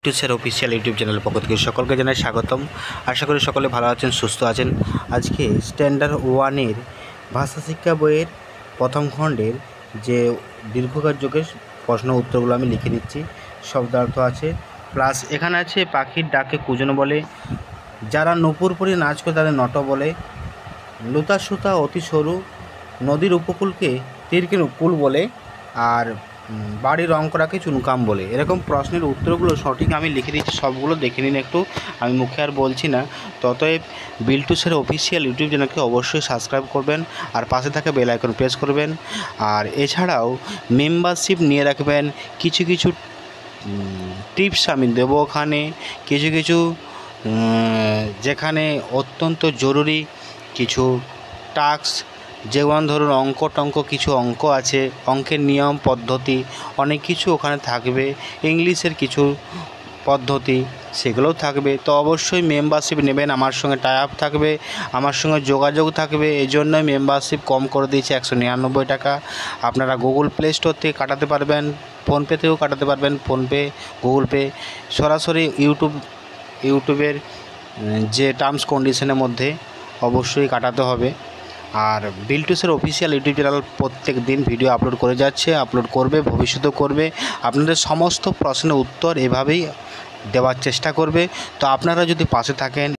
টুসের official YouTube চ্যানেলের পক্ষ থেকে সকলকে জানাই স্বাগতম। আশা করি সকলে ভালো আছেন, সুস্থ আছেন। আজকে স্ট্যান্ডার্ড ওয়ানের ভাষা শিক্ষা বইয়ের প্রথম খণ্ডের যে দীর্ঘকার যুগের প্রশ্ন উত্তরগুলো আমি লিখে নিচ্ছি। শব্দার্থ আছে, প্লাস এখানে আছে পাখির ডাকে কুজন বলে, যারা নূপুর পরে নাচ করে তাদের নট বলে, লুতা সুতা অতি সরু, নদীর উপকূলকে তীরকের কুল বলে, আর বাড়ির রং করাকে চুনকাম বলে। এরকম প্রশ্নের উত্তরগুলো সঠিক আমি লিখে দিচ্ছি, সবগুলো দেখে নিন একটু, আমি মুখে আর বলছি না। ততএব বিল্টুসের অফিসিয়াল ইউটিউব চ্যানেলকে অবশ্যই সাবস্ক্রাইব করবেন আর পাশে থাকা বেল আইকন প্রেস করবেন। আর এছাড়াও মেম্বারশিপ নিয়ে রাখবেন। কিছু কিছু টিপস আমি দেবো ওখানে, কিছু কিছু যেখানে অত্যন্ত জরুরি কিছু টাস্ক, যেমন ধরুন অঙ্ক কিছু অঙ্ক আছে, অঙ্কের নিয়ম পদ্ধতি অনেক কিছু ওখানে থাকবে। ইংলিশের কিছু পদ্ধতি সেগুলোও থাকবে। তো অবশ্যই মেম্বারশিপ নেবেন, আমার সঙ্গে টাই আপ থাকবে, আমার সঙ্গে যোগাযোগ থাকবে। এই জন্যই মেম্বারশিপ কম করে দিয়েছে 199 টাকা। আপনারা গুগল প্লে স্টোর থেকে কাটাতে পারবেন, ফোনপে থেকেও কাটাতে পারবেন, ফোনপে গুগল পে, সরাসরি ইউটিউবের যে টার্মস কন্ডিশনের মধ্যে অবশ্যই কাটাতে হবে। আর বিল্টুসের অফিসিয়াল ইউটিউব চ্যানেল প্রত্যেক দিন ভিডিও আপলোড করে যাচ্ছে, আপলোড করবে, ভবিষ্যতেও করবে। আপনাদের সমস্ত প্রশ্নের উত্তর এভাবেই দেওয়ার চেষ্টা করবে। তো আপনারা যদি পাশে থাকেন